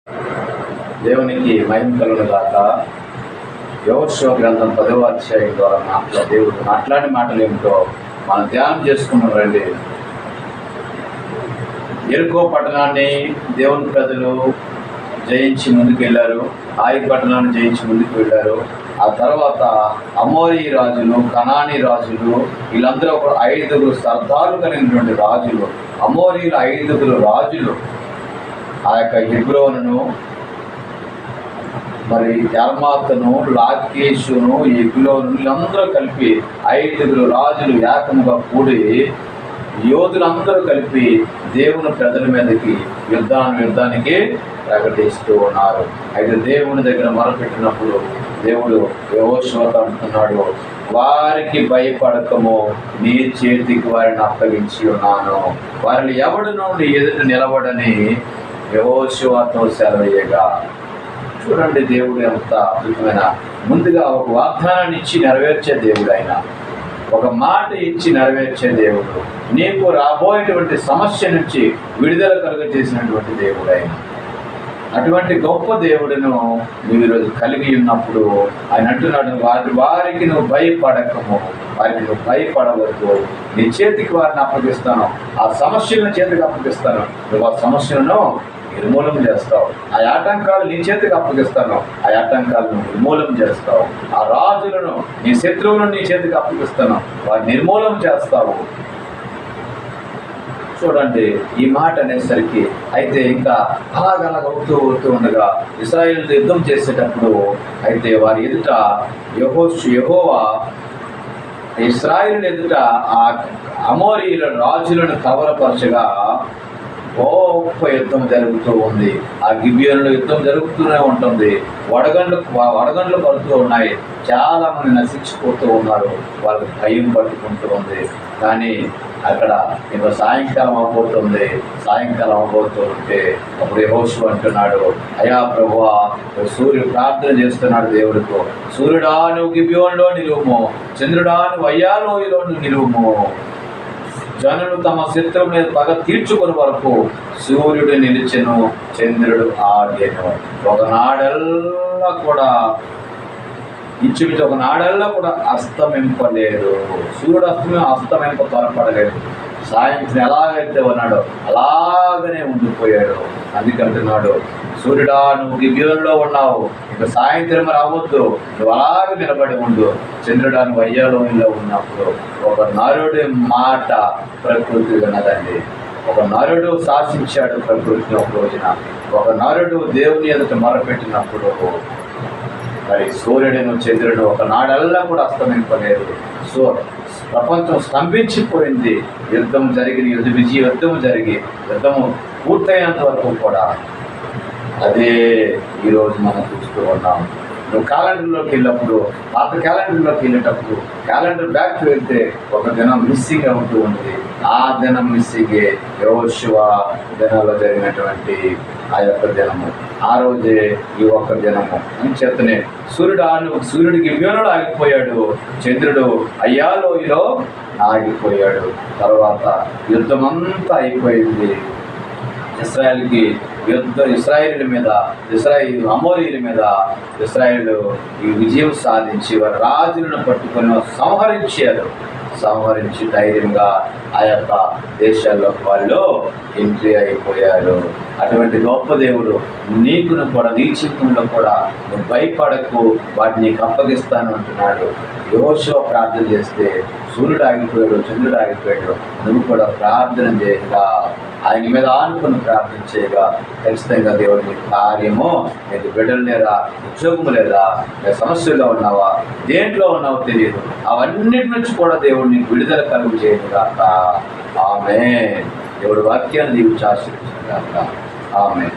దేవునికి మహిమ కలుగును గాక. యెహోషువ గ్రంథం 10వ అధ్యాయం ద్వారా దేవుడు మాట్లాడిన మాటలు ఏమిటో మనం ధ్యానం చేసుకున్నాం రండి. యెరికో పట్టణాన్ని దేవుని ప్రజలు జయించి ముందుకు వెళ్ళారు. హాయి పట్టణాన్ని జయించి ముందుకు వెళ్ళారు. ఆ తర్వాత అమోరీ రాజులు, కనానీ రాజులు, వీళ్ళందరూ ఒక 5 సర్దారులు కలిగినటువంటి రాజులు. అమోరీల 5 రాజులు ఆ యొక్క హెబ్రోనును, మరి యర్మాతును, లాకీషును, ఎగ్లోను, వీళ్ళందరూ కలిపి 5 రాజులు ఏకముగా కూడి యోధులందరూ కలిపి దేవుని ప్రజల మీదకి యుద్ధానికి ప్రకటిస్తూ ఉన్నారు. అయితే దేవుని దగ్గర మొరపెట్టినప్పుడు దేవుడు యెహోషువతో అంటున్నాడు, వారికి భయపడకము, నీ చేతికి వారిని అప్పగించి ఉన్నాను, వారిని ఎవడును నీ ఎదుట నిలబడని యెహోషువతో సెలవీయగా. చూడండి, దేవుడు ఎంత అద్భుతమైన, ముందుగా ఒక వాగ్దానాన్ని ఇచ్చి నెరవేర్చే దేవుడు ఆయన, ఒక మాట ఇచ్చి నెరవేర్చే దేవుడు, నీకు రాబోయేటువంటి సమస్య నుంచి విడుదల కలుగజేసినటువంటి దేవుడు ఆయన. అటువంటి గొప్ప దేవుడును నువ్వు ఈరోజు కలిగి ఉన్నప్పుడు ఆయన అంటున్నాడు, వారికి నువ్వు భయపడకము, వారికి నువ్వు భయపడవద్దు, నీ చేతికి వారిని అప్పగిస్తాను, ఆ సమస్యలను చేతికి అప్పగిస్తాను, నువ్వు ఆ సమస్యలను నిర్మూలం చేస్తావు, ఆ ఆటంకాలు నీ చేతికి అప్పగిస్తాను, ఆ ఆటంకాలను నిర్మూలం చేస్తావు, ఆ రాజులను, నీ శత్రువులను నీ చేతికి అప్పగిస్తాను, వారిని నిర్మూలం చేస్తావు. చూడండి, ఈ మాట అనేసరికి అయితే ఇంకా అలాగలాగ అవుతూ ఉండగా ఇశ్రాయేలుతో యుద్ధం చేసేటప్పుడు అయితే వారి ఎదుట యెహోవా ఇశ్రాయేలు ఎదుట ఆ అమోరీల రాజులను కవరపరచగా గొప్ప యుద్ధం జరుగుతూ ఉంది. ఆ గిబియోనులో యుద్ధం జరుగుతూనే ఉంటుంది. వడగండ్లు పడుతూ ఉన్నాయి. చాలా మంది నశించిపోతూ ఉన్నారు. వాళ్ళకి భయం పట్టుకుంటూ ఉంది. కానీ అక్కడ ఇంకా సాయంకాలం అవబోతుంది. సాయంకాలం అవబోతూ ఉంటే అప్పుడు యెహోషువ అంటున్నాడు, అయా ప్రభువా, సూర్యుడు ప్రార్థన చేస్తున్నాడు దేవుడితో, సూర్యుడా నువ్వు గిబియోనులో నిలువుము, చంద్రుడా నువ్వు అయ్యాలోయలో నిలువుము, జనులు తమ శత్రువు మీద పగ తీర్చుకుని వరకు సూర్యుడు నిలిచెను, చంద్రుడు ఆడెను. ఒకనాడల్లా కూడా ఇంచుమించు ఒకనాడల్లా కూడా అస్తమింపలేదు. సూర్యుడు అస్తమింప త్వరపడలేదు. సాయంత్రం ఎలాగైతే ఉన్నాడో అలాగనే ఉండిపోయాడు. అందుకంటున్నాడు, సూర్యుడా నువ్వు గిబియోనులో ఉన్నావు, ఇక సాయంత్రం రావద్దు, నువ్వు అలాగే నిలబడి ఉండు, చంద్రుడా నువ్వు అయ్యాలోయలో ఉన్నప్పుడు. ఒక నరుడి మాట ప్రకృతి వినదండి. ఒక నరుడు శాసించాడు ప్రకృతిని ఒక రోజున. ఒక నరుడు దేవుని ఎదుట మొరపెట్టినప్పుడు మరి సూర్యుడును చంద్రుడు ఒక నాడల్లా కూడా అస్తమింపలేదు. ప్రపంచం స్తంభించిపోయింది. యుద్ధం జరిగి యుద్ధము పూర్తయినంత వరకు కూడా అదే ఈరోజు మనం చూస్తూ ఉన్నాం. నువ్వు క్యాలెండర్లోకి వెళ్ళినప్పుడు, పాత క్యాలెండర్లోకి వెళ్ళేటప్పుడు క్యాలెండర్ బ్యాక్ వెళ్తే ఒక దినం మిస్సింగ్ అవుతూ ఉంది. ఆ దినం మిస్సింగే యెహోషువ దినాల్లో జరిగినటువంటి ఆ యొక్క దినము. ఆ రోజే ఈ ఒక్క దినము. అంచేతనే సూర్యుడికి గిబియోనులో ఆగిపోయాడు, చంద్రుడు అయ్యాలోయలో ఆగిపోయాడు. తర్వాత యుద్ధమంతా అయిపోయింది. అమోరీల మీద ఇశ్రాయేలు ఈ విజయం సాధించి వారి రాజులను పట్టుకొని సంహరించి ధైర్యంగా ఆ యొక్క దేశాల్లో వాళ్ళు ఎంట్రీ అయిపోయారు. అటువంటి గొప్ప దేవుడు నీకును కూడా, నీ జీవితంలో కూడా నువ్వు భయపడకు, వాటిని నీకు అప్పగిస్తాను అంటున్నాడు. యెహోషువ ప్రార్థన చేస్తే సూర్యుడు ఆగిపోయాడు, చంద్రుడు ఆగిపోయాడు. నువ్వు కూడా ప్రార్థన చేయగా, ఆయన మీద ఆనుకుని ప్రార్థన చేయగా ఖచ్చితంగా దేవుడు నీ కార్యము, నీకు బిడ్డలు లేదా, ఉద్యోగము లేదా, సమస్యల్లో ఉన్నావా, దేంట్లో ఉన్నావో తెలియదు, అవన్నిటి నుంచి కూడా దేవుడు నీకు విడుదల కలుగు చేయను గాక. ఆమేన్. దేవుడు వాక్యాన్ని దీవించి ఆశీర్వదించును గాక. ఆమేన్.